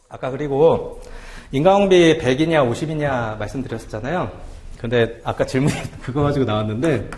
아까 그리고 인가공비 100이냐 50이냐 말씀드렸었잖아요. 근데 아까 질문이 그거 가지고 나왔는데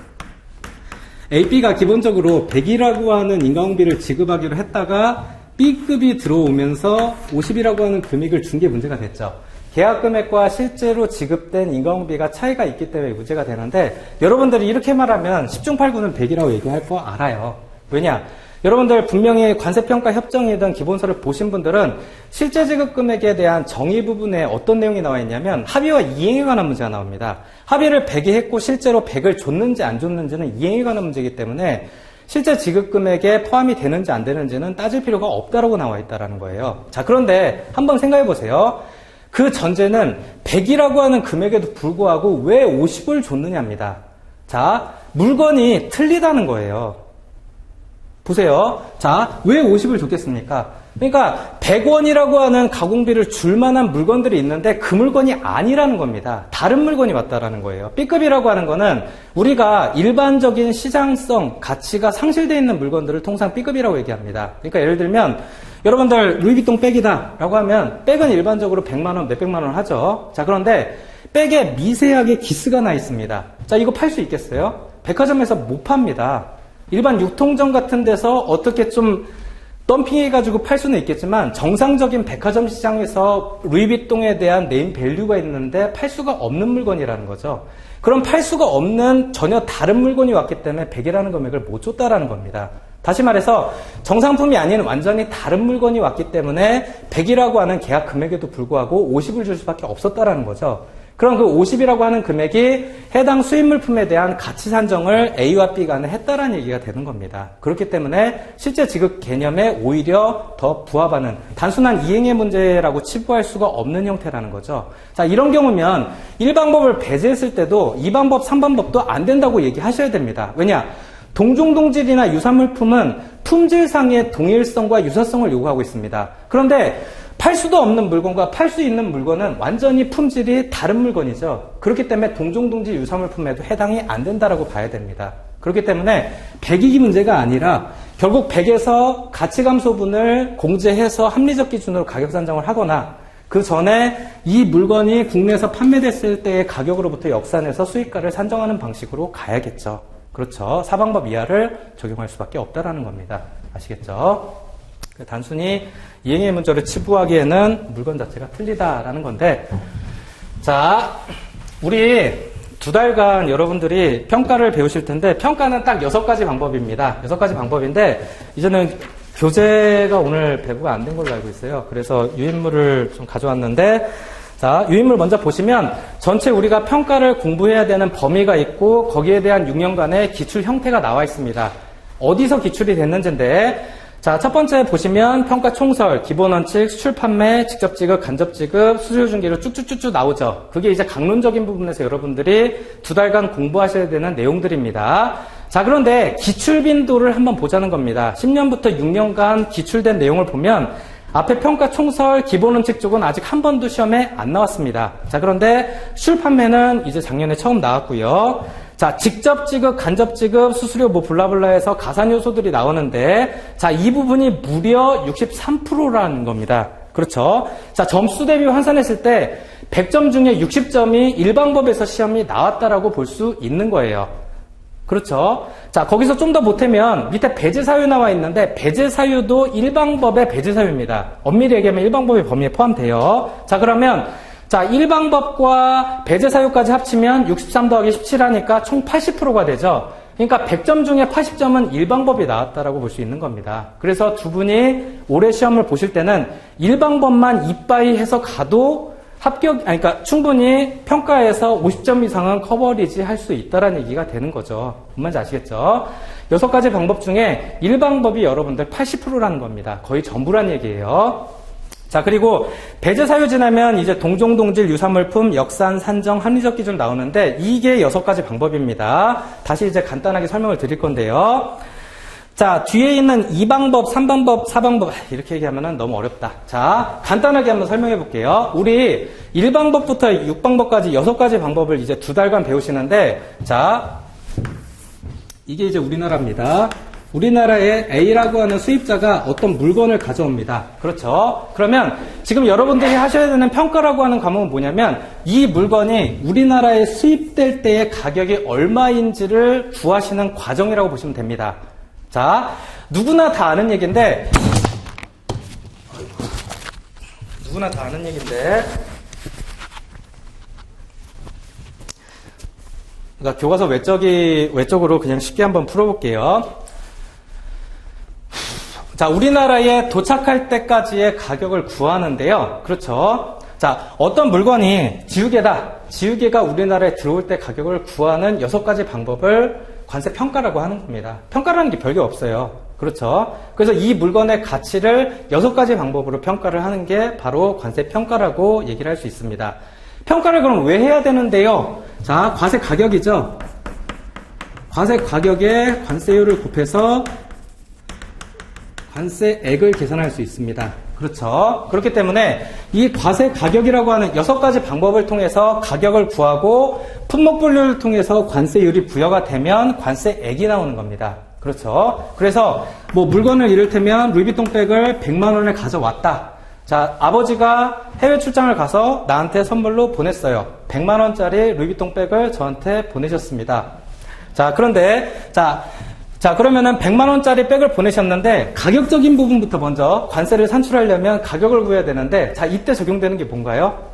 AB가 기본적으로 100이라고 하는 인가공비를 지급하기로 했다가 B급이 들어오면서 50이라고 하는 금액을 준 게 문제가 됐죠. 계약 금액과 실제로 지급된 인가공비가 차이가 있기 때문에 문제가 되는데 여러분들이 이렇게 말하면 10중 8구는 100이라고 얘기할 거 알아요. 왜냐? 여러분들 분명히 관세평가 협정이든 기본서를 보신 분들은 실제 지급 금액에 대한 정의 부분에 어떤 내용이 나와 있냐면 합의와 이행에 관한 문제가 나옵니다. 합의를 100이 했고 실제로 100을 줬는지 안 줬는지는 이행에 관한 문제이기 때문에 실제 지급 금액에 포함이 되는지 안 되는지는 따질 필요가 없다라고 나와 있다는 거예요. 자, 그런데 한번 생각해 보세요. 그 전제는 100이라고 하는 금액에도 불구하고 왜 50을 줬느냐입니다. 자, 물건이 틀리다는 거예요. 보세요. 자, 왜 50을 줬겠습니까? 그러니까 100원이라고 하는 가공비를 줄 만한 물건들이 있는데 그 물건이 아니라는 겁니다. 다른 물건이 왔다라는 거예요. B급이라고 하는 거는 우리가 일반적인 시장성, 가치가 상실되어 있는 물건들을 통상 B급이라고 얘기합니다. 그러니까 예를 들면 여러분들 루이비통 백이다 라고 하면 백은 일반적으로 100만원, 몇백만원 하죠. 자, 그런데 백에 미세하게 기스가 나 있습니다. 자, 이거 팔 수 있겠어요? 백화점에서 못 팝니다. 일반 유통점 같은 데서 어떻게 좀 덤핑해가지고 팔 수는 있겠지만 정상적인 백화점 시장에서 루이비통에 대한 네임 밸류가 있는데 팔 수가 없는 물건이라는 거죠. 그럼 팔 수가 없는 전혀 다른 물건이 왔기 때문에 100이라는 금액을 못 줬다라는 겁니다. 다시 말해서 정상품이 아닌 완전히 다른 물건이 왔기 때문에 100이라고 하는 계약 금액에도 불구하고 50을 줄 수밖에 없었다라는 거죠. 그럼 그 50이라고 하는 금액이 해당 수입 물품에 대한 가치 산정을 A와 B 간에 했다라는 얘기가 되는 겁니다. 그렇기 때문에 실제 지급 개념에 오히려 더 부합하는 단순한 이행의 문제라고 치부할 수가 없는 형태라는 거죠. 자, 이런 경우면 1방법을 배제했을 때도 2방법, 3방법도 안 된다고 얘기하셔야 됩니다. 왜냐? 동종동질이나 유사물품은 품질상의 동일성과 유사성을 요구하고 있습니다. 그런데 팔 수도 없는 물건과 팔 수 있는 물건은 완전히 품질이 다른 물건이죠. 그렇기 때문에 동종동질 유사물품에도 해당이 안 된다라고 봐야 됩니다. 그렇기 때문에 100이 문제가 아니라 결국 100에서 가치감소분을 공제해서 합리적 기준으로 가격 산정을 하거나 그 전에 이 물건이 국내에서 판매됐을 때의 가격으로부터 역산해서 수익가를 산정하는 방식으로 가야겠죠. 그렇죠. 4방법 이하를 적용할 수밖에 없다라는 겁니다. 아시겠죠? 단순히 이행의 문제를 치부하기에는 물건 자체가 틀리다라는 건데, 자, 우리 2달간 여러분들이 평가를 배우실 텐데, 평가는 딱 6가지 방법입니다. 6가지 방법인데, 이제는 교재가 오늘 배부가 안 된 걸로 알고 있어요. 그래서 유인물을 좀 가져왔는데, 자, 유인물 먼저 보시면 전체 우리가 평가를 공부해야 되는 범위가 있고 거기에 대한 6년간의 기출 형태가 나와 있습니다. 어디서 기출이 됐는지인데, 자, 첫 번째 보시면 평가 총설, 기본 원칙, 수출 판매, 직접 지급, 간접 지급, 수수료 중개로 쭉쭉쭉쭉 나오죠. 그게 이제 강론적인 부분에서 여러분들이 2달간 공부하셔야 되는 내용들입니다. 자, 그런데 기출 빈도를 한번 보자는 겁니다. 10년부터 6년간 기출된 내용을 보면 앞에 평가 총설, 기본 원칙 쪽은 아직 한 번도 시험에 안 나왔습니다. 자, 그런데 수출 판매는 이제 작년에 처음 나왔고요. 자, 직접 지급, 간접 지급, 수수료 뭐 블라블라해서 가산 요소들이 나오는데, 자, 이 부분이 무려 63%라는 겁니다. 그렇죠? 자, 점수 대비 환산했을 때 100점 중에 60점이 일방법에서 시험이 나왔다라고 볼 수 있는 거예요. 그렇죠? 자, 거기서 좀 더 보태면 밑에 배제 사유 나와 있는데 배제 사유도 일방법의 배제 사유입니다. 엄밀히 얘기하면 일방법의 범위에 포함돼요. 자, 그러면 자, 일방법과 배제 사유까지 합치면 63 더하기 17 하니까 총 80%가 되죠. 그러니까 100점 중에 80점은 일방법이 나왔다라고 볼 수 있는 겁니다. 그래서 두 분이 올해 시험을 보실 때는 일방법만 이빠이 해서 가도 그러니까 충분히 평가에서 50점 이상은 커버리지 할 수 있다라는 얘기가 되는 거죠. 뭔 말인지 아시겠죠? 6가지 방법 중에 일방법이 여러분들 80%라는 겁니다. 거의 전부란 얘기예요. 자, 그리고 배제 사유 지나면 이제 동종동질 유사물품 역산 산정 합리적 기준 나오는데 이게 6가지 방법입니다. 다시 이제 간단하게 설명을 드릴 건데요. 자, 뒤에 있는 2방법, 3방법, 4방법 이렇게 얘기하면 너무 어렵다. 자, 간단하게 한번 설명해 볼게요. 우리 1방법부터 6방법까지 6가지 방법을 이제 2달간 배우시는데, 자, 이게 이제 우리나라입니다. 우리나라에 A라고 하는 수입자가 어떤 물건을 가져옵니다. 그렇죠? 그러면 지금 여러분들이 하셔야 되는 평가라고 하는 과목은 뭐냐면 이 물건이 우리나라에 수입될 때의 가격이 얼마인지를 구하시는 과정이라고 보시면 됩니다. 자, 누구나 다 아는 얘기인데 그러니까 교과서 외적으로 그냥 쉽게 한번 풀어볼게요. 자, 우리나라에 도착할 때까지의 가격을 구하는데요. 그렇죠. 자, 어떤 물건이 지우개다. 지우개가 우리나라에 들어올 때 가격을 구하는 6가지 방법을 관세 평가라고 하는 겁니다. 평가라는 게 별게 없어요. 그렇죠. 그래서 이 물건의 가치를 6가지 방법으로 평가를 하는 게 바로 관세 평가라고 얘기를 할 수 있습니다. 평가를 그럼 왜 해야 되는데요? 자, 과세 가격이죠. 과세 가격에 관세율을 곱해서 관세액을 계산할 수 있습니다. 그렇죠. 그렇기 때문에 이 과세 가격이라고 하는 6가지 방법을 통해서 가격을 구하고 품목분류를 통해서 관세율이 부여가 되면 관세액이 나오는 겁니다. 그렇죠. 그래서 뭐 물건을 이를테면 루이비통 백을 100만 원에 가져왔다. 자, 아버지가 해외 출장을 가서 나한테 선물로 보냈어요. 100만 원짜리 루이비통 백을 저한테 보내셨습니다. 자, 그런데 자, 그러면은 100만 원짜리 백을 보내셨는데 가격적인 부분부터 먼저 관세를 산출하려면 가격을 구해야 되는데 자, 이때 적용되는 게 뭔가요?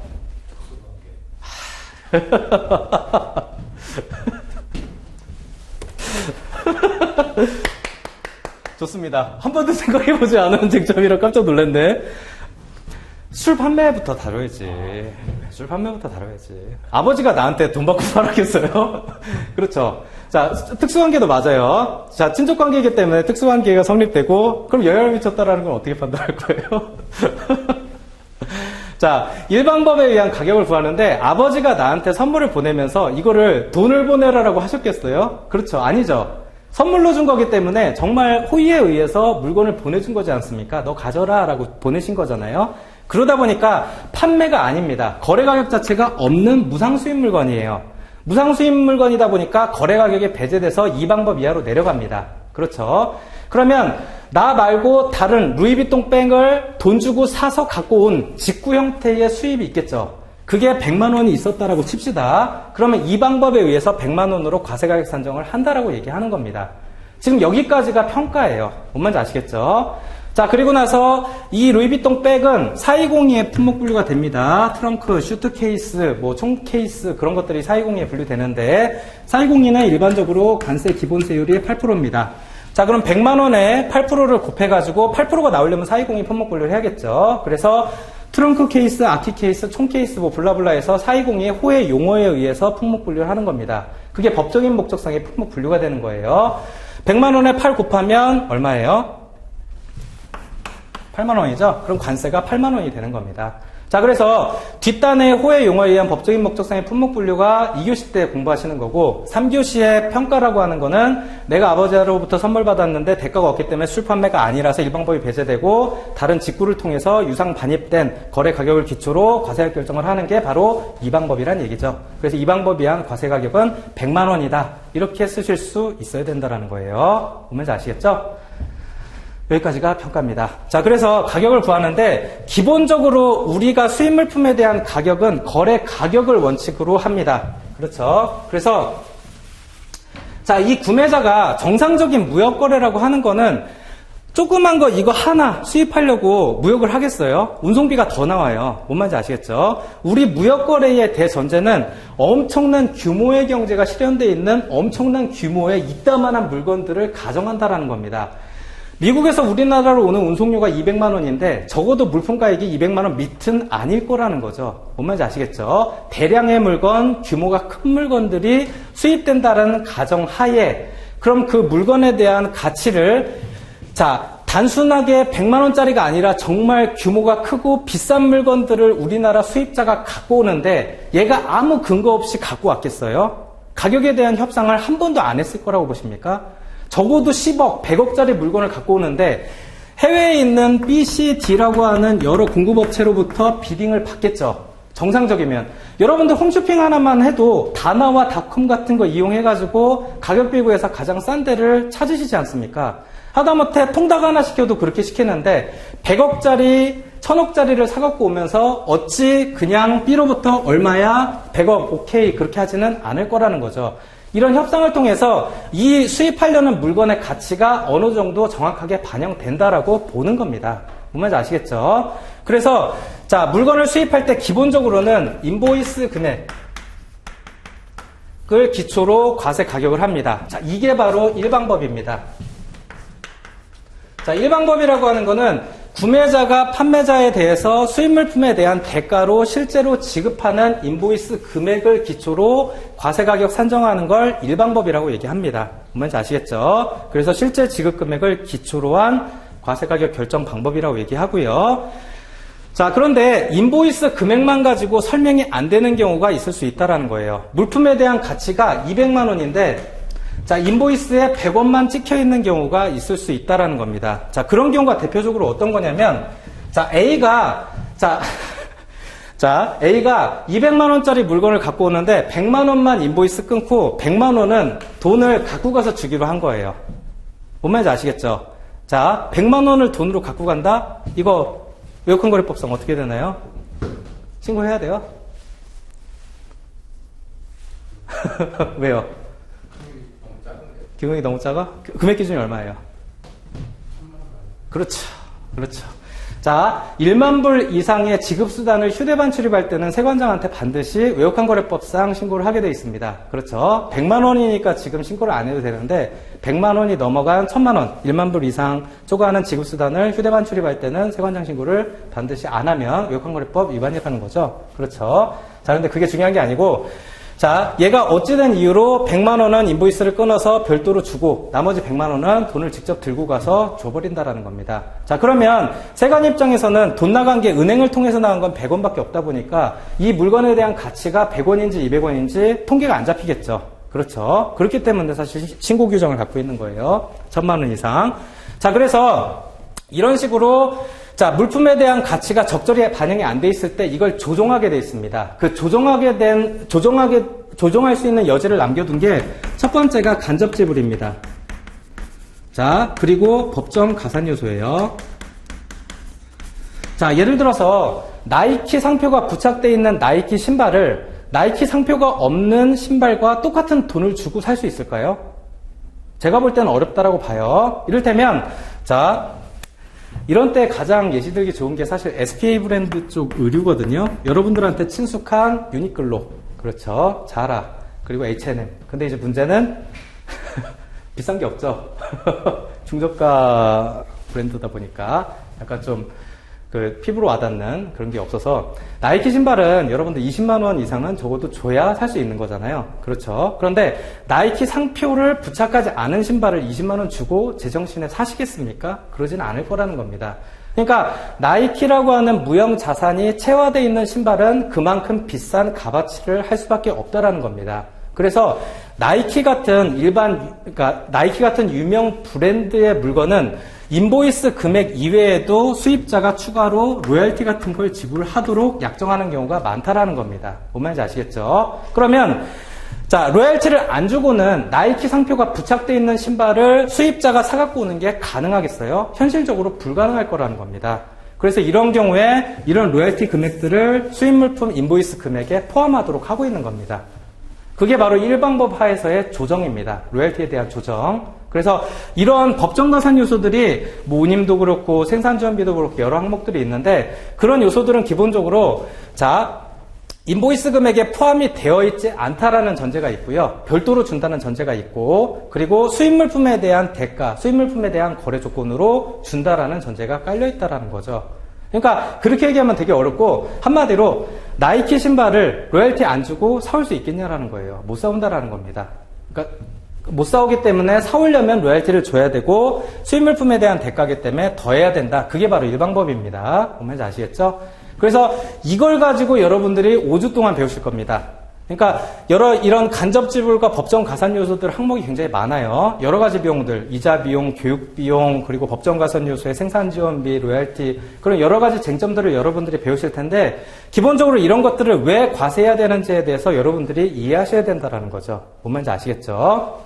좋습니다. 한 번도 생각해보지 않은 쟁점이라 깜짝 놀랐네. 술 판매부터 다뤄야지. 아버지가 나한테 돈 받고 팔았겠어요? 그렇죠. 자, 특수관계도 맞아요. 자, 친족관계이기 때문에 특수관계가 성립되고, 그럼 영향을 미쳤다라는 건 어떻게 판단할 거예요? 자, 일방법에 의한 가격을 구하는데, 아버지가 나한테 선물을 보내면서 이거를 돈을 보내라라고 하셨겠어요? 그렇죠. 아니죠. 선물로 준 거기 때문에 정말 호의에 의해서 물건을 보내준 거지 않습니까? 너 가져라 라고 보내신 거잖아요. 그러다 보니까 판매가 아닙니다. 거래 가격 자체가 없는 무상수입 물건이에요. 무상수입 물건이다 보니까 거래 가격이 배제돼서 이 방법 이하로 내려갑니다. 그렇죠. 그러면 나 말고 다른 루이비통 백을 돈 주고 사서 갖고 온 직구 형태의 수입이 있겠죠. 그게 100만 원이 있었다라고 칩시다. 그러면 이 방법에 의해서 100만 원으로 과세가격 산정을 한다라고 얘기하는 겁니다. 지금 여기까지가 평가예요. 뭔 말인지 아시겠죠? 자, 그리고 나서 이 루이비통 백은 4202에 품목 분류가 됩니다. 트렁크, 슈트 케이스, 뭐 총 케이스 그런 것들이 4202에 분류되는데 4202는 일반적으로 관세 기본세율이 8%입니다. 자, 그럼 100만 원에 8%를 곱해가지고 8%가 나오려면 4202 품목 분류를 해야겠죠. 그래서 트렁크 케이스, 아키 케이스, 총 케이스 뭐 블라블라해서 4202의 호의 용어에 의해서 품목 분류를 하는 겁니다. 그게 법적인 목적상의 품목 분류가 되는 거예요. 100만 원에 8 곱하면 얼마예요? 8만 원이죠? 그럼 관세가 8만 원이 되는 겁니다. 자, 그래서 뒷단의 호의 용어에 의한 법적인 목적상의 품목 분류가 2교시 때 공부하시는 거고 3교시의 평가라고 하는 거는 내가 아버지로부터 선물 받았는데 대가가 없기 때문에 술 판매가 아니라서 일방법이 배제되고 다른 직구를 통해서 유상 반입된 거래 가격을 기초로 과세가격 결정을 하는 게 바로 이 방법이란 얘기죠. 그래서 이 방법에 의한 과세가격은 100만 원이다. 이렇게 쓰실 수 있어야 된다는 거예요. 보면서 아시겠죠? 여기까지가 평가입니다. 자, 그래서 가격을 구하는데 기본적으로 우리가 수입 물품에 대한 가격은 거래 가격을 원칙으로 합니다. 그렇죠? 그래서 자, 이 구매자가 정상적인 무역 거래라고 하는 거는 조그만 거 이거 하나 수입하려고 무역을 하겠어요? 운송비가 더 나와요. 뭔 말인지 아시겠죠? 우리 무역 거래의 대전제는 엄청난 규모의 경제가 실현되어 있는 엄청난 규모의 이따만한 물건들을 가정한다라는 겁니다. 미국에서 우리나라로 오는 운송료가 200만 원인데 적어도 물품 가액이 200만 원 밑은 아닐 거라는 거죠. 뭔 말인지 아시겠죠? 대량의 물건, 규모가 큰 물건들이 수입된다라는 가정하에 그럼 그 물건에 대한 가치를 자, 단순하게 100만 원짜리가 아니라 정말 규모가 크고 비싼 물건들을 우리나라 수입자가 갖고 오는데 얘가 아무 근거 없이 갖고 왔겠어요? 가격에 대한 협상을 한 번도 안 했을 거라고 보십니까? 적어도 10억, 100억짜리 물건을 갖고 오는데 해외에 있는 B, C, D라고 하는 여러 공급업체로부터 비딩을 받겠죠. 정상적이면. 여러분들 홈쇼핑 하나만 해도 다나와 닷컴 같은 거 이용해가지고 가격 비교해서 가장 싼 데를 찾으시지 않습니까? 하다못해 통닭 하나 시켜도 그렇게 시키는데 100억짜리 1000억짜리를 사갖고 오면서 어찌 그냥 B로부터 얼마야 100억 오케이 그렇게 하지는 않을 거라는 거죠. 이런 협상을 통해서 이 수입하려는 물건의 가치가 어느 정도 정확하게 반영된다라고 보는 겁니다. 뭔 말인지 아시겠죠? 그래서 자 물건을 수입할 때 기본적으로는 인보이스 금액을 기초로 과세 가격을 합니다. 자 이게 바로 일방법입니다. 자 일방법이라고 하는 거는 구매자가 판매자에 대해서 수입 물품에 대한 대가로 실제로 지급하는 인보이스 금액을 기초로 과세 가격 산정하는 걸 일방법이라고 얘기합니다. 뭔지 아시겠죠? 그래서 실제 지급 금액을 기초로 한 과세 가격 결정 방법이라고 얘기하고요. 자, 그런데 인보이스 금액만 가지고 설명이 안 되는 경우가 있을 수 있다는 거예요. 물품에 대한 가치가 200만 원인데 자, 인보이스에 100원만 찍혀 있는 경우가 있을 수 있다라는 겁니다. 자, 그런 경우가 대표적으로 어떤 거냐면, 자, A가 200만 원짜리 물건을 갖고 오는데 100만 원만 인보이스 끊고 100만 원은 돈을 갖고 가서 주기로 한 거예요. 뭔 말인지 아시겠죠? 자, 100만 원을 돈으로 갖고 간다? 이거 외국환거래법상 어떻게 되나요? 신고해야 돼요? 왜요? 금액이 너무 작아? 금액 기준이 얼마예요? 그렇죠. 그렇죠. 자, 1만 불 이상의 지급수단을 휴대반 출입할 때는 세관장한테 반드시 외국환거래법상 신고를 하게 되어 있습니다. 그렇죠. 100만 원이니까 지금 신고를 안 해도 되는데 100만 원이 넘어간 1000만 원, 1만 불 이상 초과하는 지급수단을 휴대반 출입할 때는 세관장 신고를 반드시 안 하면 외국환거래법 위반이라는 거죠. 그렇죠. 자, 근데 그게 중요한 게 아니고 자, 얘가 어찌된 이유로 100만 원은 인보이스를 끊어서 별도로 주고 나머지 100만 원은 돈을 직접 들고 가서 줘버린다라는 겁니다. 자, 그러면 세관 입장에서는 돈 나간 게 은행을 통해서 나간 건 100원밖에 없다 보니까 이 물건에 대한 가치가 100원인지 200원인지 통계가 안 잡히겠죠. 그렇죠. 그렇기 때문에 사실 신고 규정을 갖고 있는 거예요. 1000만 원 이상. 자, 그래서 이런 식으로 자, 물품에 대한 가치가 적절히 반영이 안 돼 있을 때 이걸 조정하게 돼 있습니다. 그 조정할 수 있는 여지를 남겨둔 게 첫 번째가 간접 지불입니다. 자, 그리고 법정 가산 요소예요. 자, 예를 들어서 나이키 상표가 부착되어 있는 나이키 신발을 나이키 상표가 없는 신발과 똑같은 돈을 주고 살 수 있을까요? 제가 볼 때는 어렵다라고 봐요. 이를테면 자, 이런 때 가장 예시 들기 좋은 게 사실 SK 브랜드 쪽 의류거든요. 여러분들한테 친숙한 유니클로, 그렇죠. 자라, 그리고 H&M. 근데 이제 문제는 비싼 게 없죠. 중저가 브랜드다 보니까 약간 좀 그 피부로 와닿는 그런 게 없어서 나이키 신발은 여러분들 20만 원 이상은 적어도 줘야 살 수 있는 거잖아요. 그렇죠. 그런데 나이키 상표를 부착하지 않은 신발을 20만 원 주고 제정신에 사시겠습니까? 그러진 않을 거라는 겁니다. 그러니까 나이키라고 하는 무형 자산이 체화되어 있는 신발은 그만큼 비싼 값어치를 할 수밖에 없다라는 겁니다. 그래서 나이키 같은 그러니까 나이키 같은 유명 브랜드의 물건은 인보이스 금액 이외에도 수입자가 추가로 로열티 같은 걸 지불하도록 약정하는 경우가 많다라는 겁니다. 뭔 말인지 아시겠죠? 그러면 자, 로열티를 안 주고는 나이키 상표가 부착되어 있는 신발을 수입자가 사갖고 오는 게 가능하겠어요? 현실적으로 불가능할 거라는 겁니다. 그래서 이런 경우에 이런 로열티 금액들을 수입 물품 인보이스 금액에 포함하도록 하고 있는 겁니다. 그게 바로 일방법 하에서의 조정입니다. 로열티에 대한 조정. 그래서 이런 법정 가산 요소들이 뭐 운임도 그렇고 생산지원비도 그렇고 여러 항목들이 있는데 그런 요소들은 기본적으로 자, 인보이스 금액에 포함이 되어 있지 않다라는 전제가 있고요. 별도로 준다는 전제가 있고 그리고 수입 물품에 대한 대가, 수입 물품에 대한 거래 조건으로 준다라는 전제가 깔려 있다라는 거죠. 그러니까 그렇게 얘기하면 되게 어렵고 한마디로 나이키 신발을 로열티 안 주고 사올 수 있겠냐라는 거예요. 못 사온다라는 겁니다. 그러니까 못 사오기 때문에 사오려면 로열티를 줘야 되고 수입 물품에 대한 대가기 때문에 더 해야 된다. 그게 바로 일방법입니다. 뭔지 아시겠죠? 그래서 이걸 가지고 여러분들이 5주 동안 배우실 겁니다. 그러니까 이런 간접 지불과 법정 가산 요소들 항목이 굉장히 많아요. 여러 가지 비용들, 이자 비용, 교육 비용, 그리고 법정 가산 요소의 생산 지원비, 로열티 그런 여러 가지 쟁점들을 여러분들이 배우실 텐데 기본적으로 이런 것들을 왜 과세해야 되는지에 대해서 여러분들이 이해하셔야 된다는 거죠. 뭔 말인지 아시겠죠?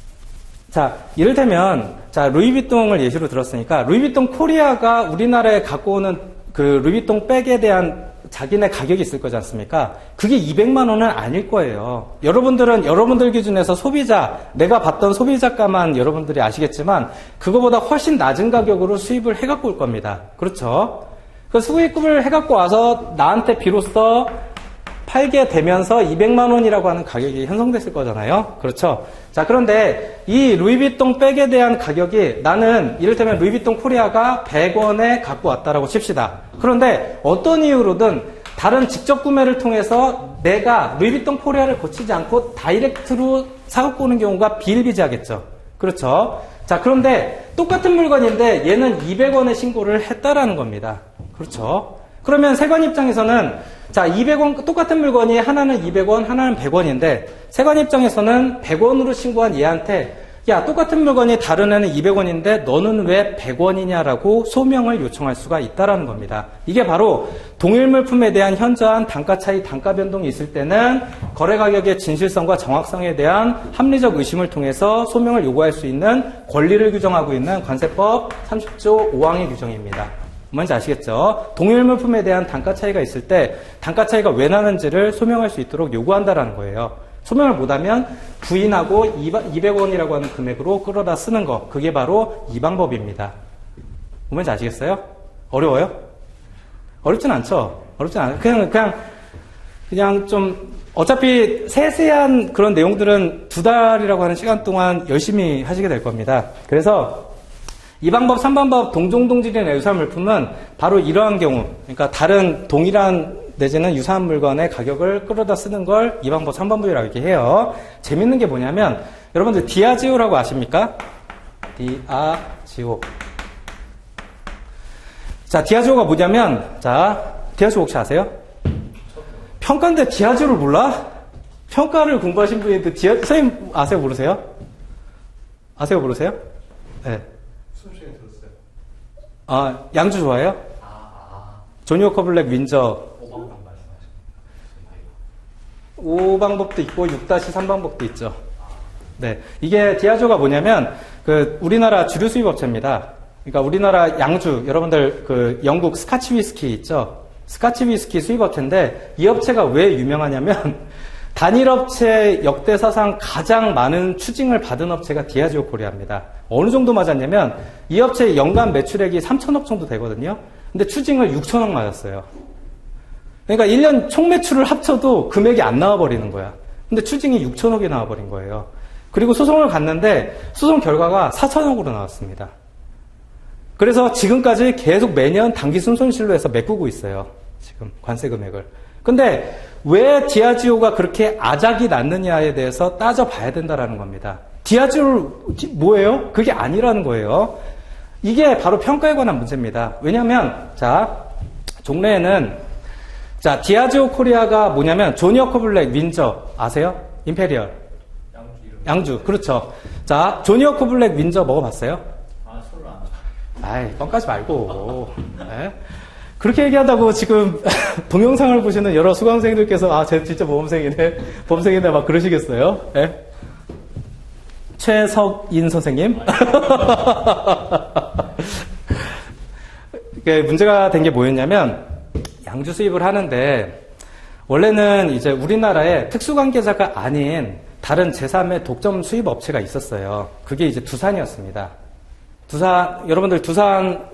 자, 이를테면, 자, 루이비통을 예시로 들었으니까, 루이비통 코리아가 우리나라에 갖고 오는 그 루이비통 백에 대한 자기네 가격이 있을 거지 않습니까? 그게 200만 원은 아닐 거예요. 여러분들 기준에서 소비자, 내가 봤던 소비자가만 여러분들이 아시겠지만, 그거보다 훨씬 낮은 가격으로 수입을 해갖고 올 겁니다. 그렇죠? 그 수입을 해갖고 와서 나한테 비로소 팔게 되면서 200만 원이라고 하는 가격이 형성됐을 거잖아요. 그렇죠? 자, 그런데 이 루이비통 백에 대한 가격이 나는 이를테면 루이비통 코리아가 100원에 갖고 왔다라고 칩시다. 그런데 어떤 이유로든 다른 직접 구매를 통해서 내가 루이비통 코리아를 거치지 않고 다이렉트로 사갖고 오는 경우가 비일비재하겠죠. 그렇죠? 자, 그런데 똑같은 물건인데 얘는 200원에 신고를 했다라는 겁니다. 그렇죠? 그러면 세관 입장에서는 자, 200원, 똑같은 물건이 하나는 200원, 하나는 100원인데, 세관 입장에서는 100원으로 신고한 얘한테, 야, 똑같은 물건이 다른 애는 200원인데, 너는 왜 100원이냐라고 소명을 요청할 수가 있다라는 겁니다. 이게 바로 동일 물품에 대한 현저한 단가 차이, 단가 변동이 있을 때는 거래 가격의 진실성과 정확성에 대한 합리적 의심을 통해서 소명을 요구할 수 있는 권리를 규정하고 있는 관세법 30조 5항의 규정입니다. 뭔지 아시겠죠? 동일 물품에 대한 단가 차이가 있을 때 단가 차이가 왜 나는지를 소명할 수 있도록 요구한다라는 거예요. 소명을 못하면 부인하고 200원이라고 하는 금액으로 끌어다 쓰는 거. 그게 바로 이 방법입니다. 뭔지 아시겠어요? 어려워요? 어렵진 않죠? 어렵진 않아요. 그냥 좀 어차피 세세한 그런 내용들은 2달이라고 하는 시간 동안 열심히 하시게 될 겁니다. 그래서 이 방법 3방법 동종동질이나 유사한 물품은 바로 이러한 경우, 그러니까 다른 동일한 내지는 유사한 물건의 가격을 끌어다 쓰는 걸 2방법 3방법이라고 이렇게 해요. 재밌는 게 뭐냐면 여러분들 디아지오라고 아십니까? 디아지오. 자, 디아지오가 뭐냐면, 자, 디아지오 혹시 아세요? 평가인데 디아지오를 몰라? 평가를 공부하신 분인데 선생님 아세요? 모르세요? 아세요? 모르세요? 네. 아, 양주 좋아해요? 조니 워커 블랙 윈저 5방법도 있고 6-3방법도 있죠. 네. 이게 디아지오가 뭐냐면 우리나라 주류 수입 업체입니다. 그러니까 우리나라 양주, 여러분들 영국 스카치 위스키 있죠? 스카치 위스키 수입 업체인데 이 업체가 왜 유명하냐면 단일 업체 역대사상 가장 많은 추징을 받은 업체가 디아지오 코리아입니다. 어느 정도 맞았냐면 이 업체의 연간 매출액이 3천억 정도 되거든요. 근데 추징을 6천억 맞았어요. 그러니까 1년 총 매출을 합쳐도 금액이 안 나와버리는 거야. 근데 추징이 6천억이 나와버린 거예요. 그리고 소송을 갔는데 소송 결과가 4천억으로 나왔습니다. 그래서 지금까지 계속 매년 단기순 손실로 해서 메꾸고 있어요. 지금 관세 금액을. 근데 왜 디아지오가 그렇게 아작이 났느냐에 대해서 따져봐야 된다라는 겁니다. 디아지오 뭐예요? 그게 아니라는 거예요. 이게 바로 평가에 관한 문제입니다. 왜냐하면 자, 종래에는 자, 디아지오 코리아가 뭐냐면 조니 워커 블랙 윈저 아세요? 임페리얼 양주 그렇죠. 자, 조니 워커 블랙 윈저 먹어봤어요? 술을 안 아이, 뻥까지 말고. 네? 그렇게 얘기한다고 지금 동영상을 보시는 여러 수강생들께서 쟤 진짜 범생이네 막 그러시겠어요? 네? 최석인 선생님. 문제가 된 게 뭐였냐면 양주 수입을 하는데 원래는 이제 우리나라에 특수관계자가 아닌 다른 제3의 독점 수입 업체가 있었어요. 그게 이제 두산이었습니다. 여러분들 두산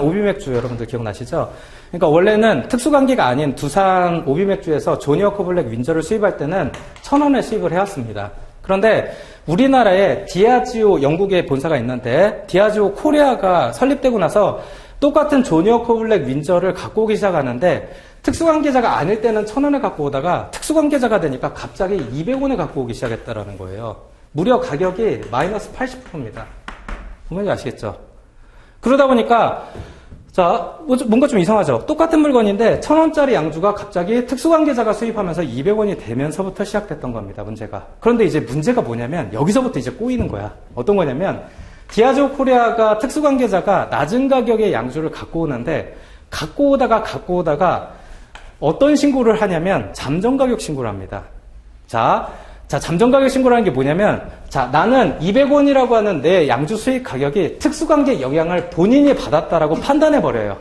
오비맥주 여러분들 기억나시죠? 그러니까 원래는 특수관계가 아닌 두산 오비맥주에서 조니 워커 블랙 윈저를 수입할 때는 1,000원에 수입을 해왔습니다. 그런데 우리나라에 디아지오 영국에 본사가 있는데 디아지오 코리아가 설립되고 나서 똑같은 조니 워커 블랙 윈저를 갖고 오기 시작하는데 특수관계자가 아닐 때는 1,000원에 갖고 오다가 특수관계자가 되니까 갑자기 200원에 갖고 오기 시작했다라는 거예요. 무려 가격이 마이너스 80%입니다. 뭔지 아시겠죠? 그러다 보니까 자, 뭔가 좀 이상하죠? 똑같은 물건인데 1,000원짜리 양주가 갑자기 특수관계자가 수입하면서 200원이 되면서부터 시작됐던 겁니다, 문제가. 그런데 이제 문제가 뭐냐면 여기서부터 이제 꼬이는 거야. 어떤 거냐면 디아지오 코리아가 특수관계자가 낮은 가격의 양주를 갖고 오는데 갖고 오다가 어떤 신고를 하냐면 잠정가격 신고를 합니다. 자, 자, 잠정가격 신고라는 게 뭐냐면, 자, 나는 200원이라고 하는 내 양주 수익 가격이 특수관계 영향을 본인이 받았다라고 판단해버려요.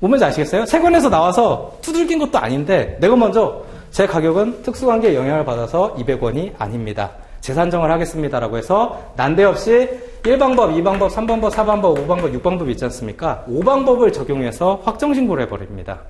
뭔지 아시겠어요? 세관에서 나와서 두들긴 것도 아닌데, 내가 먼저 제 가격은 특수관계 영향을 받아서 200원이 아닙니다. 재산정을 하겠습니다라고 해서 난데없이 1방법, 2방법, 3방법, 4방법, 5방법, 6방법 있지 않습니까? 5방법을 적용해서 확정신고를 해버립니다.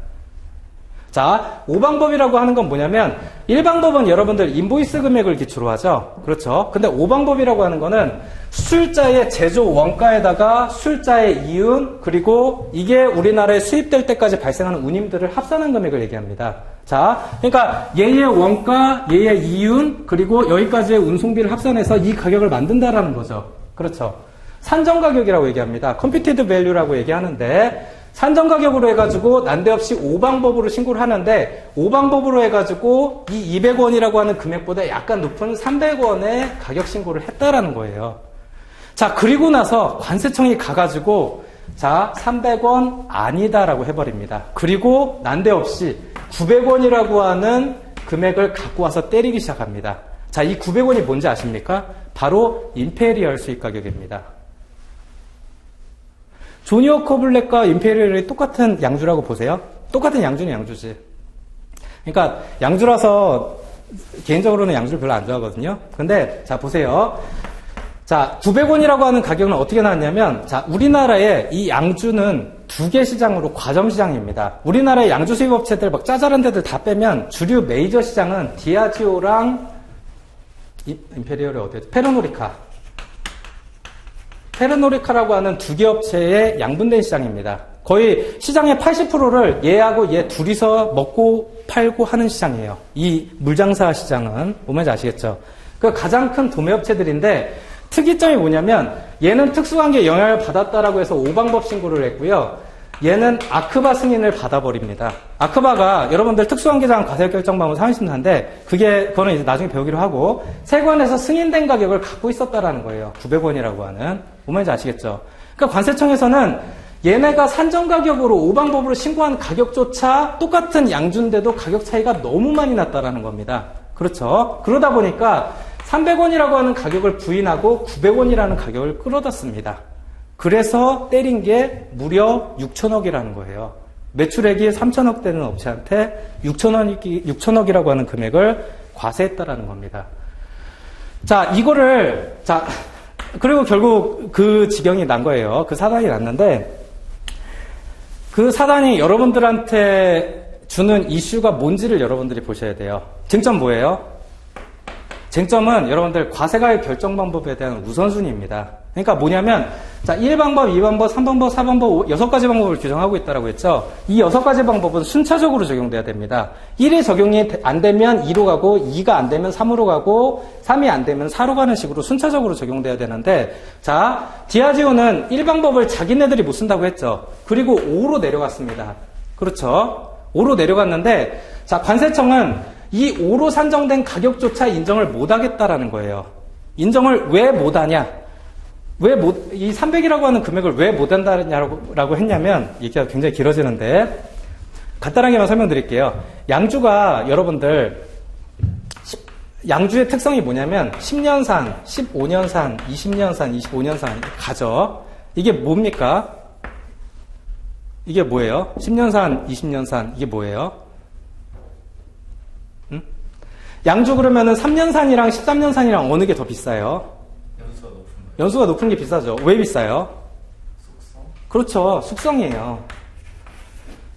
자, 5방법이라고 하는 건 뭐냐면 1방법은 여러분들 인보이스 금액을 기초로 하죠. 그렇죠. 근데 5방법이라고 하는 거는 수출자의 제조 원가에다가 수출자의 이윤 그리고 이게 우리나라에 수입될 때까지 발생하는 운임들을 합산한 금액을 얘기합니다. 자, 그러니까 얘의 원가, 얘의 이윤 그리고 여기까지의 운송비를 합산해서 이 가격을 만든다라는 거죠. 그렇죠. 산정가격이라고 얘기합니다. 컴퓨티드 밸류라고 얘기하는데 산정가격으로 해가지고 난데없이 5방법으로 신고를 하는데 5방법으로 해가지고 이 200원이라고 하는 금액보다 약간 높은 300원의 가격 신고를 했다라는 거예요. 자, 그리고 나서 관세청이 가가지고 자, 300원 아니다라고 해버립니다. 그리고 난데없이 900원이라고 하는 금액을 갖고 와서 때리기 시작합니다. 자, 이 900원이 뭔지 아십니까? 바로 임페리얼 수익 가격입니다. 조니워커 블랙과 임페리얼이 똑같은 양주라고 보세요. 똑같은 양주는 양주지. 그러니까 양주라서 개인적으로는 양주를 별로 안 좋아하거든요. 근데 자 보세요. 자 900원이라고 하는 가격은 어떻게 나왔냐면 자 우리나라의 이 양주는 두 개 시장으로 과점 시장입니다. 우리나라의 양주 수입업체들 막 짜잘한 데들 다 빼면 주류 메이저 시장은 디아지오랑 임페리얼이 어디였지? 페르노리카라고 하는 두 개 업체의 양분된 시장입니다. 거의 시장의 80%를 얘하고 얘 둘이서 먹고 팔고 하는 시장이에요. 이 물장사 시장은 뭔지 아시겠죠? 그 가장 큰 도매업체들인데 특이점이 뭐냐면 얘는 특수관계 영향을 받았다라고 해서 5방법 신고를 했고요. 얘는 아크바 승인을 받아버립니다. 아크바가 여러분들 특수관계자간 과세결정방법 상신한데 그거는 이제 나중에 배우기로 하고 세관에서 승인된 가격을 갖고 있었다라는 거예요. 900원이라고 하는. 뭔지 아시겠죠? 그러니까 관세청에서는 얘네가 산정가격으로 5방법으로 신고한 가격조차 똑같은 양주인데도 가격 차이가 너무 많이 났다라는 겁니다. 그렇죠? 그러다 보니까 300원이라고 하는 가격을 부인하고 900원이라는 가격을 끌어다 씁니다. 그래서 때린 게 무려 6천억이라는 거예요. 매출액이 3천억 되는 업체한테 6천억이라고 하는 금액을 과세했다라는 겁니다. 자, 그리고 결국 그 지경이 난 거예요. 그 사단이 났는데, 그 사단이 여러분들한테 주는 이슈가 뭔지를 여러분들이 보셔야 돼요. 쟁점 뭐예요? 쟁점은 여러분들 과세가액 결정 방법에 대한 우선순위입니다. 그러니까 뭐냐면, 자, 1방법, 2방법, 3방법, 4방법, 6가지 방법을 규정하고 있다고 했죠. 이 6가지 방법은 순차적으로 적용돼야 됩니다. 1이 적용이 안 되면 2로 가고, 2가 안 되면 3으로 가고, 3이 안 되면 4로 가는 식으로 순차적으로 적용돼야 되는데, 자, 디아지오는 1방법을 자기네들이 못 쓴다고 했죠. 그리고 5로 내려갔습니다. 그렇죠. 5로 내려갔는데, 자, 관세청은 이 5로 산정된 가격조차 인정을 못 하겠다라는 거예요. 인정을 왜 못 하냐? 이 300이라고 하는 금액을 왜 못 한다냐고 했냐면, 얘기가 굉장히 길어지는데, 간단하게만 설명드릴게요. 양주가 여러분들, 양주의 특성이 뭐냐면, 10년산, 15년산, 20년산, 25년산, 가죠. 이게 뭡니까? 이게 뭐예요? 10년산, 20년산, 이게 뭐예요? 양주 그러면은 3년산이랑 13년산이랑 어느 게 더 비싸요? 연수가 높은 게 비싸죠. 왜 비싸요? 숙성? 그렇죠. 숙성이에요.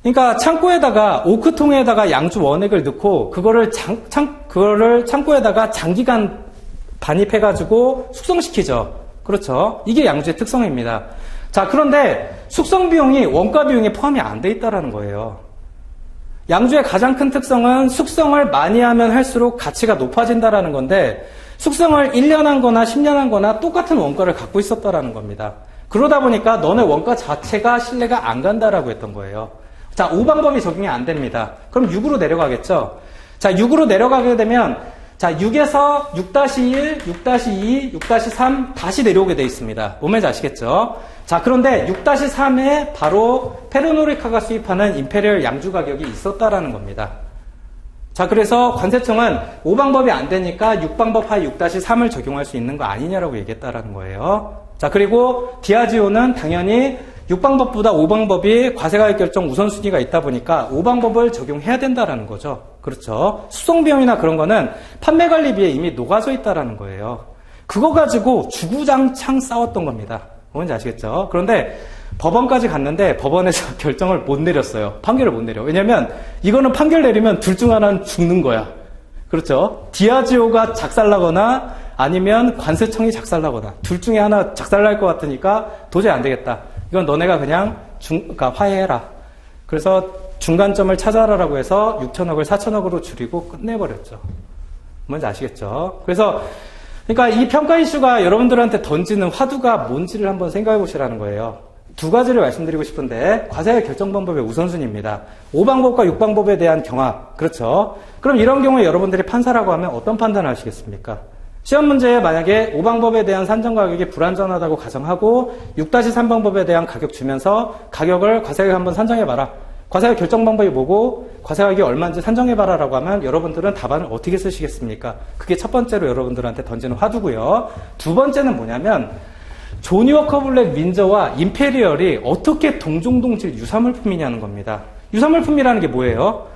그러니까 창고에다가 오크통에다가 양주 원액을 넣고 그거를 창고에다가 장기간 반입해가지고 숙성시키죠. 그렇죠. 이게 양주의 특성입니다. 자, 그런데 숙성 비용이 원가 비용에 포함이 안 돼 있다라는 거예요. 양주의 가장 큰 특성은 숙성을 많이 하면 할수록 가치가 높아진다라는 건데 숙성을 1년 한 거나 10년 한 거나 똑같은 원가를 갖고 있었다라는 겁니다. 그러다 보니까 너네 원가 자체가 신뢰가 안 간다라고 했던 거예요. 자, 5방법이 적용이 안 됩니다. 그럼 6으로 내려가겠죠? 자, 6으로 내려가게 되면 자, 6에서 6-1, 6-2, 6-3 다시 내려오게 돼 있습니다. 뭔지 아시겠죠? 자, 그런데 6-3에 바로 페르노리카가 수입하는 임페리얼 양주 가격이 있었다라는 겁니다. 자, 그래서 관세청은 5방법이 안 되니까 6방법 하에 6-3을 적용할 수 있는 거 아니냐라고 얘기했다라는 거예요. 자, 그리고 디아지오는 당연히 6방법보다 5방법이 과세가격 결정 우선순위가 있다 보니까 5방법을 적용해야 된다라는 거죠. 그렇죠. 수송비용이나 그런 거는 판매관리비에 이미 녹아져 있다라는 거예요. 그거 가지고 주구장창 싸웠던 겁니다. 뭔지 아시겠죠? 그런데 법원까지 갔는데 법원에서 결정을 못 내렸어요. 판결을 못 내려. 왜냐면 이거는 판결 내리면 둘 중 하나는 죽는 거야. 그렇죠? 디아지오가 작살나거나 아니면 관세청이 작살나거나 둘 중에 하나 작살날 것 같으니까 도저히 안 되겠다. 이건 너네가 그냥 그러니까 화해해라. 그래서 중간점을 찾아라라고 해서 6천억을 4천억으로 줄이고 끝내버렸죠. 뭔지 아시겠죠? 그래서 그러니까 이 평가 이슈가 여러분들한테 던지는 화두가 뭔지를 한번 생각해 보시라는 거예요. 두 가지를 말씀드리고 싶은데 과세가격 결정 방법의 우선순위입니다. 5방법과 6방법에 대한 경합. 그렇죠? 그럼 이런 경우에 여러분들이 판사라고 하면 어떤 판단을 하시겠습니까? 시험 문제에 만약에 5방법에 대한 산정 가격이 불안전하다고 가정하고 6-3방법에 대한 가격 주면서 가격을 과세가격 한번 산정해봐라. 과세가격 결정 방법이 뭐고 과세가격이 얼마인지 산정해봐라 라고 하면 여러분들은 답안을 어떻게 쓰시겠습니까? 그게 첫 번째로 여러분들한테 던지는 화두고요. 두 번째는 뭐냐면 조니 워커 블랙 윈저와 임페리얼이 어떻게 동종동질 유사물품이냐는 겁니다. 유사물품이라는 게 뭐예요?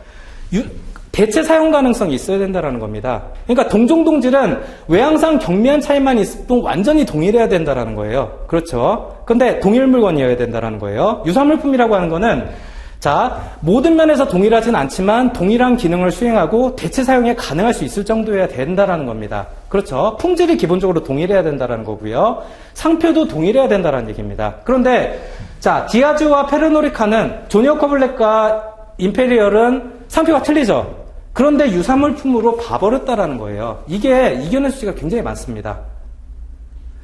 대체 사용 가능성이 있어야 된다는 겁니다. 그러니까 동종동질은 외항상 경미한 차이만 있을 뿐 완전히 동일해야 된다는 거예요. 그렇죠? 근데 동일 물건이어야 된다는 거예요. 유사물품이라고 하는 거는 자, 모든 면에서 동일하진 않지만 동일한 기능을 수행하고 대체 사용이 가능할 수 있을 정도여야 된다는 겁니다. 그렇죠? 품질이 기본적으로 동일해야 된다는 거고요. 상표도 동일해야 된다는 얘기입니다. 그런데 자, 디아지오와 페르노리카는 조니 워커 블랙과 임페리얼은 상표가 틀리죠. 그런데 유사물품으로 봐버렸다라는 거예요. 이게 이겨낼 수가 굉장히 많습니다.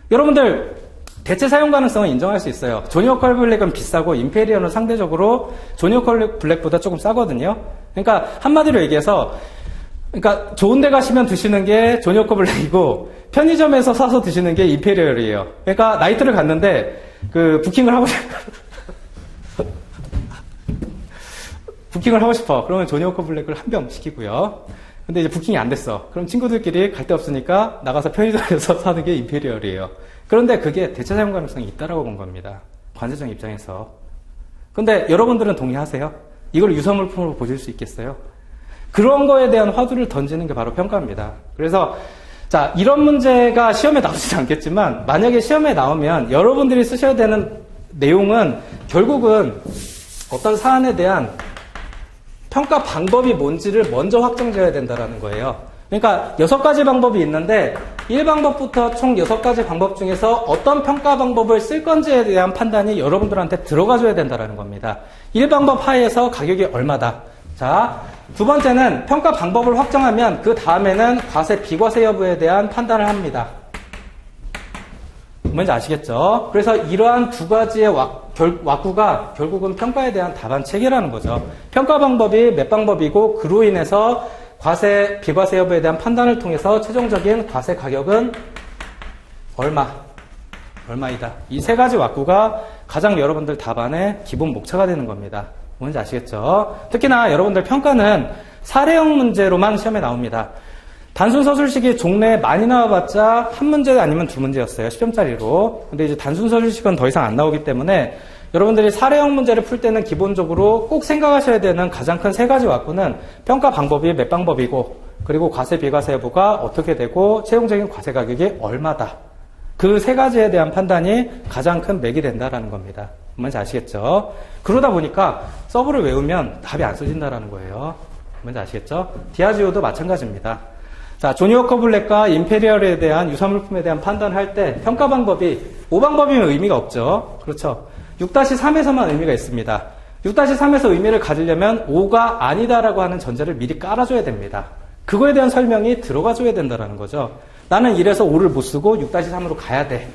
여러분들 대체 사용 가능성은 인정할 수 있어요. 조니 워커 블랙은 비싸고 임페리얼은 상대적으로 조니 워커 블랙보다 조금 싸거든요. 그러니까 한마디로 얘기해서 그러니까 좋은 데 가시면 드시는 게 조니 워커 블랙이고 편의점에서 사서 드시는 게 임페리얼이에요. 그러니까 나이트를 갔는데 그 부킹을 하고 싶어. 그러면 조니 워커 블랙을 한 병 시키고요. 근데 이제 부킹이 안 됐어. 그럼 친구들끼리 갈 데 없으니까 나가서 편의점에서 사는 게 임페리얼이에요. 그런데 그게 대체 사용 가능성이 있다라고 본 겁니다. 관세청 입장에서. 근데 여러분들은 동의하세요? 이걸 유사물품으로 보실 수 있겠어요? 그런 거에 대한 화두를 던지는 게 바로 평가입니다. 그래서 자, 이런 문제가 시험에 나오지는 않겠지만 만약에 시험에 나오면 여러분들이 쓰셔야 되는 내용은 결국은 어떤 사안에 대한 평가 방법이 뭔지를 먼저 확정지어야 된다는 거예요. 그러니까 6가지 방법이 있는데 1방법부터 총 6가지 방법 중에서 어떤 평가 방법을 쓸 건지에 대한 판단이 여러분들한테 들어가줘야 된다는 겁니다. 1방법 하에서 가격이 얼마다. 자, 두 번째는 평가 방법을 확정하면 그 다음에는 과세 비과세 여부에 대한 판단을 합니다. 뭔지 아시겠죠? 그래서 이러한 두 가지의 왁구가 결국은 평가에 대한 답안 체계라는 거죠. 평가 방법이 몇 방법이고 그로 인해서 과세, 비과세 여부에 대한 판단을 통해서 최종적인 과세 가격은 얼마이다. 이 세 가지 왁구가 가장 여러분들 답안의 기본 목차가 되는 겁니다. 뭔지 아시겠죠? 특히나 여러분들 평가는 사례형 문제로만 시험에 나옵니다. 단순 서술식이 종래에 많이 나와봤자 한 문제 아니면 두 문제였어요. 10점짜리로. 근데 이제 단순 서술식은 더 이상 안 나오기 때문에 여러분들이 사례형 문제를 풀 때는 기본적으로 꼭 생각하셔야 되는 가장 큰 세 가지 왁구는 평가 방법이 몇 방법이고 그리고 과세 비과세 여부가 어떻게 되고 최종적인 과세 가격이 얼마다. 그 세 가지에 대한 판단이 가장 큰 맥이 된다라는 겁니다. 뭔지 아시겠죠? 그러다 보니까 서브를 외우면 답이 안 써진다라는 거예요. 뭔지 아시겠죠? 디아지오도 마찬가지입니다. 자, 조니 워커 블랙과 임페리얼에 대한 유사물품에 대한 판단을 할 때 평가 방법이 5방법이면 의미가 없죠. 그렇죠? 6-3에서만 의미가 있습니다. 6-3에서 의미를 가지려면 5가 아니다라고 하는 전제를 미리 깔아줘야 됩니다. 그거에 대한 설명이 들어가줘야 된다는 거죠. 나는 이래서 5를 못 쓰고 6-3으로 가야 돼.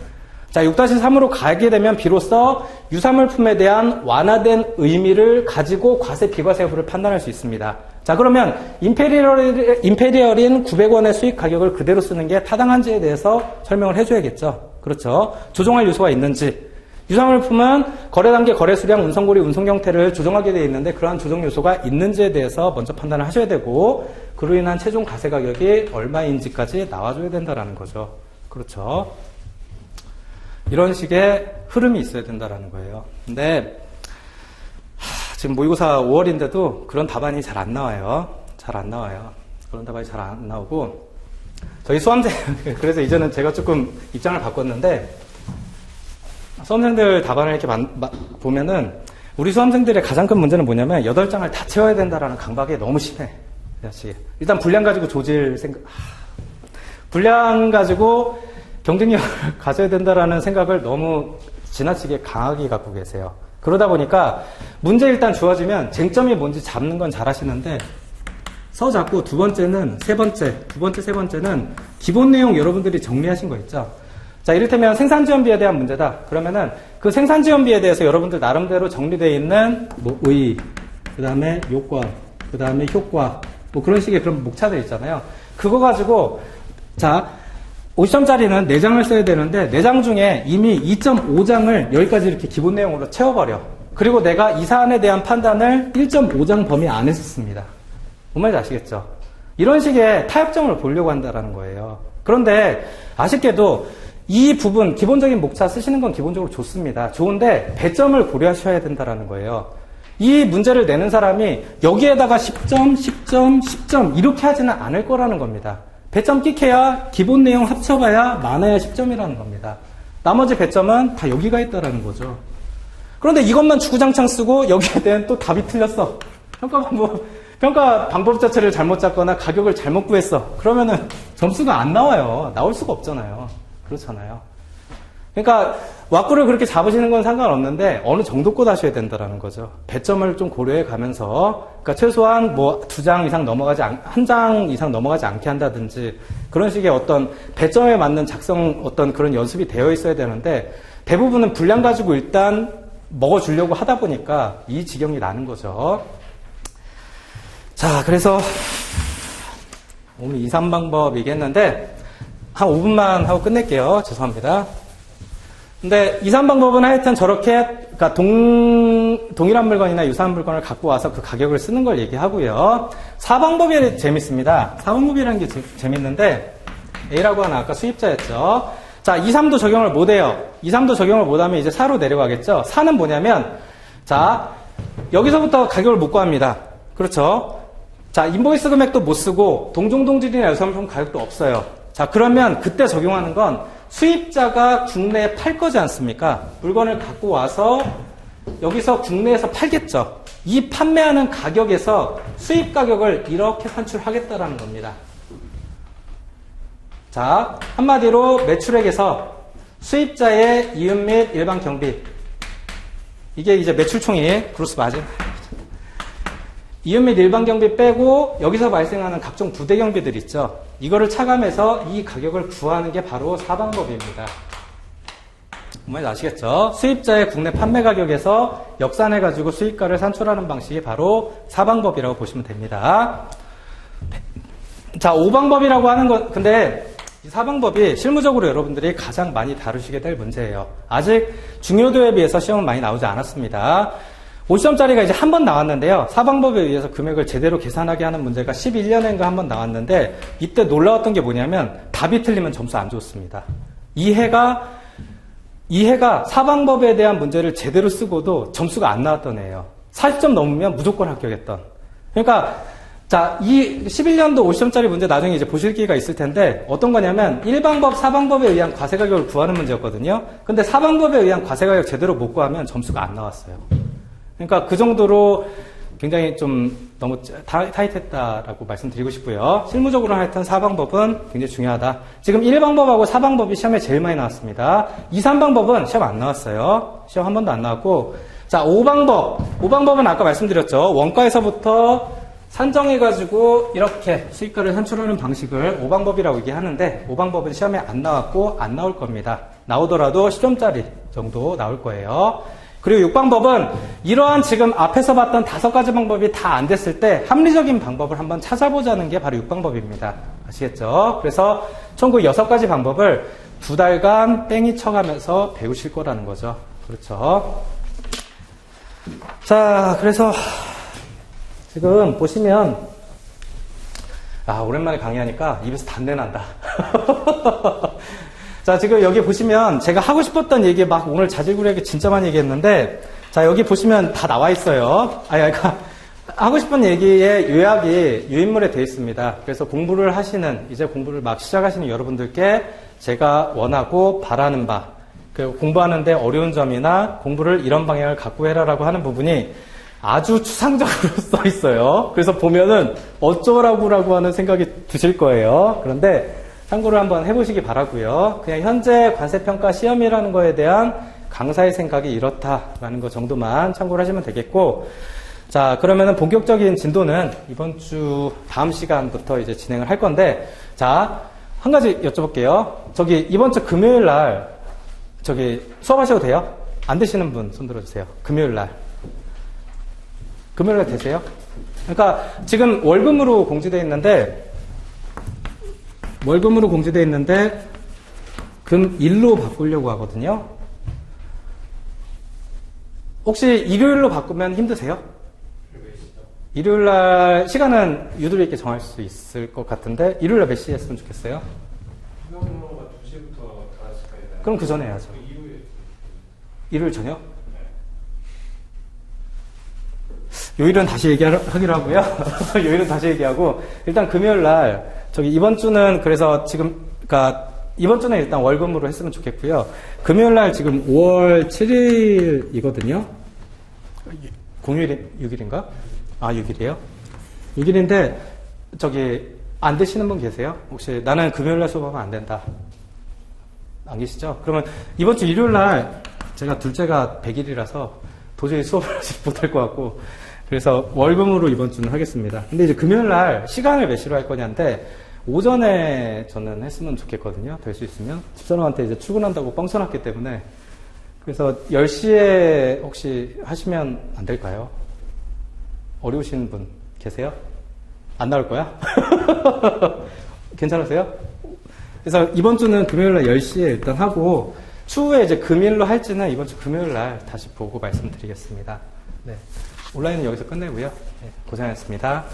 자, 6-3으로 가게 되면 비로소 유사물품에 대한 완화된 의미를 가지고 과세 비과세 여부를 판단할 수 있습니다. 자, 그러면 임페리얼인 900원의 수익 가격을 그대로 쓰는 게 타당한지에 대해서 설명을 해줘야겠죠. 그렇죠. 조정할 요소가 있는지, 유상물품은 거래 단계, 거래 수량, 운송고리, 운송 형태를 조정하게 되어 있는데 그러한 조정 요소가 있는지에 대해서 먼저 판단을 하셔야 되고 그로 인한 최종 가세 가격이 얼마인지까지 나와줘야 된다는 거죠. 그렇죠. 이런 식의 흐름이 있어야 된다는 거예요. 근데 지금 모의고사 5월인데도 그런 답안이 잘 안 나와요. 잘 안 나와요. 그런 답안이 잘 안 나오고 저희 수험생 그래서 이제는 제가 조금 입장을 바꿨는데 수험생들 답안을 이렇게 보면은 우리 수험생들의 가장 큰 문제는 뭐냐면 8장을 다 채워야 된다라는 강박이 너무 심해. 일단 분량 가지고 조질 생각, 분량 가지고 경쟁력을 가져야 된다라는 생각을 너무 지나치게 강하게 갖고 계세요. 그러다 보니까 문제 일단 주어지면 쟁점이 뭔지 잡는 건 잘 하시는데 서 잡고 두 번째는 세 번째는 기본 내용 여러분들이 정리하신 거 있죠. 자, 이를테면 생산지원비에 대한 문제다. 그러면은 그 생산지원비에 대해서 여러분들 나름대로 정리되어 있는 뭐 의, 그 다음에 요건, 그 다음에 효과, 뭐 그런 식의 그런 목차들 있잖아요. 그거 가지고 자 50점짜리는 4장을 써야 되는데 4장 중에 이미 2.5장을 여기까지 이렇게 기본 내용으로 채워버려. 그리고 내가 이 사안에 대한 판단을 1.5장 범위 안에서 씁니다. 뭔 말인지 아시겠죠? 이런 식의 타협점을 보려고 한다는 거예요. 그런데 아쉽게도 이 부분 기본적인 목차 쓰시는 건 기본적으로 좋습니다. 좋은데 배점을 고려하셔야 된다는 거예요. 이 문제를 내는 사람이 여기에다가 10점, 10점, 10점 이렇게 하지는 않을 거라는 겁니다. 배점 끽해야 기본 내용 합쳐봐야 많아야 10점이라는 겁니다. 나머지 배점은 다 여기가 있다라는 거죠. 그런데 이것만 주구장창 쓰고 여기에 대한 또 답이 틀렸어. 평가 방법 자체를 잘못 짰거나 가격을 잘못 구했어. 그러면은 점수가 안 나와요. 나올 수가 없잖아요. 그렇잖아요. 그러니까 왁구를 그렇게 잡으시는 건 상관없는데 어느 정도껏 하셔야 된다라는 거죠. 배점을 좀 고려해 가면서 그러니까 최소한 뭐 2장 이상 넘어가지 1장 이상 넘어가지 않게 한다든지 그런 식의 어떤 배점에 맞는 작성 어떤 그런 연습이 되어 있어야 되는데 대부분은 분량 가지고 일단 먹어주려고 하다 보니까 이 지경이 나는 거죠. 자, 그래서 오늘 2, 3방법 얘기했는데 한 5분만 하고 끝낼게요. 죄송합니다. 근데 2, 3방법은 하여튼 저렇게 그러니까 동일한 물건이나 유사한 물건을 갖고 와서 그 가격을 쓰는 걸 얘기하고요. 4방법이 재밌습니다. 4방법이라는 게 재밌는데 A라고 하는 아까 수입자였죠. 자, 2, 3도 적용을 못해요. 2, 3도 적용을 못하면 이제 4로 내려가겠죠. 4는 뭐냐면 자, 여기서부터 가격을 못 구합니다. 그렇죠. 자, 인보이스 금액도 못 쓰고 동종동질이나 유사물품 가격도 없어요. 자, 그러면 그때 적용하는 건 수입자가 국내에 팔 거지 않습니까? 물건을 갖고 와서 여기서 국내에서 팔겠죠. 이 판매하는 가격에서 수입 가격을 이렇게 산출하겠다라는 겁니다. 자, 한마디로 매출액에서 수입자의 이윤 및 일반 경비. 이게 이제 매출총액, 그로스 마진. 이윤 및 일반 경비 빼고 여기서 발생하는 각종 부대 경비들 있죠. 이거를 차감해서 이 가격을 구하는 게 바로 4방법입니다. 뭔지 아시겠죠? 수입자의 국내 판매 가격에서 역산해가지고 수익가를 산출하는 방식이 바로 4방법이라고 보시면 됩니다. 자, 5방법이라고 하는 건 근데 이 4방법이 실무적으로 여러분들이 가장 많이 다루시게 될 문제예요. 아직 중요도에 비해서 시험은 많이 나오지 않았습니다. 50점짜리가 이제 한 번 나왔는데요. 4방법에 의해서 금액을 제대로 계산하게 하는 문제가 11년인가 한 번 나왔는데 이때 놀라웠던 게 뭐냐면 답이 틀리면 점수 안 줬습니다. 이 해가 4방법에 대한 문제를 제대로 쓰고도 점수가 안 나왔던 애예요. 40점 넘으면 무조건 합격했던. 그러니까 자, 이 11년도 50점짜리 문제 나중에 이제 보실 기회가 있을 텐데 어떤 거냐면 1방법, 4방법에 의한 과세 가격을 구하는 문제였거든요. 근데 4방법에 의한 과세 가격 제대로 못 구하면 점수가 안 나왔어요. 그러니까 그 정도로 굉장히 좀 너무 타이트했다라고 말씀드리고 싶고요. 실무적으로 하여튼 4방법은 굉장히 중요하다. 지금 1방법하고 4방법이 시험에 제일 많이 나왔습니다. 2, 3방법은 시험 안 나왔어요. 시험 한 번도 안 나왔고. 자, 5방법은 아까 말씀드렸죠. 원가에서부터 산정해가지고 이렇게 수익가를 산출하는 방식을 5방법이라고 얘기하는데 5방법은 시험에 안 나왔고 안 나올 겁니다. 나오더라도 10점짜리 정도 나올 거예요. 그리고 6방법은 이러한 지금 앞에서 봤던 5가지 방법이 다 안 됐을 때 합리적인 방법을 한번 찾아보자는 게 바로 6방법입니다. 아시겠죠? 그래서 총 그 6가지 방법을 2달간 뺑이 쳐가면서 배우실 거라는 거죠. 그렇죠. 자, 그래서 지금 보시면 오랜만에 강의하니까 입에서 담내 난다. 자, 지금 여기 보시면 제가 하고 싶었던 얘기 막 오늘 자질구레하게 진짜 많이 얘기했는데, 자, 여기 보시면 다 나와 있어요. 그러니까 하고 싶은 얘기의 요약이 유인물에 되어 있습니다. 그래서 공부를 하시는, 이제 공부를 막 시작하시는 여러분들께 제가 원하고 바라는 바, 공부하는데 어려운 점이나 공부를 이런 방향을 갖고 해라라고 하는 부분이 아주 추상적으로 써 있어요. 그래서 보면은 어쩌라고라고 하는 생각이 드실 거예요. 그런데 참고를 한번 해보시기 바라고요. 그냥 현재 관세평가 시험이라는 거에 대한 강사의 생각이 이렇다라는 것 정도만 참고를 하시면 되겠고, 자, 그러면은 본격적인 진도는 이번 주 다음 시간부터 이제 진행을 할 건데, 자, 한 가지 여쭤볼게요. 저기 이번 주 금요일 날 저기 수업하셔도 돼요? 안 되시는 분 손 들어주세요. 금요일 날 되세요? 그러니까 지금 월금으로 공지되어 있는데 금1로 바꾸려고 하거든요. 혹시 일요일로 바꾸면 힘드세요? 일요일 날 시간은 유도리 있게 정할 수 있을 것 같은데 일요일 날 몇 시에 했으면 좋겠어요? 휴학로가 2시부터 5시까지. 그럼 그 전에 해야죠. 일요일 저녁? 요일은 다시 얘기하기로 하고요. 요일은 다시 얘기하고, 일단 금요일 날, 저기 이번 주는 그래서 지금, 그니까, 이번 주는 일단 월금으로 했으면 좋겠고요. 금요일 날 지금 5월 7일이거든요. 공휴일, 6일인가? 6일이에요? 6일인데, 저기, 안 되시는 분 계세요? 혹시 나는 금요일 날 수업하면 안 된다. 안 계시죠? 그러면 이번 주 일요일 날, 제가 둘째가 100일이라서 도저히 수업을 하지 못할 것 같고, 그래서 월금으로 이번 주는 하겠습니다. 근데 이제 금요일 날 시간을 몇 시로 할 거냐인데, 오전에 저는 했으면 좋겠거든요. 될 수 있으면. 집사람한테 이제 출근한다고 뻥 쳐놨기 때문에. 그래서 10시에 혹시 하시면 안 될까요? 어려우신 분 계세요? 안 나올 거야? 괜찮으세요? 그래서 이번 주는 금요일 날 10시에 일단 하고, 추후에 이제 금일로 할지는 이번 주 금요일 날 다시 보고 말씀드리겠습니다. 네. 온라인은 여기서 끝내고요. 네, 고생하셨습니다.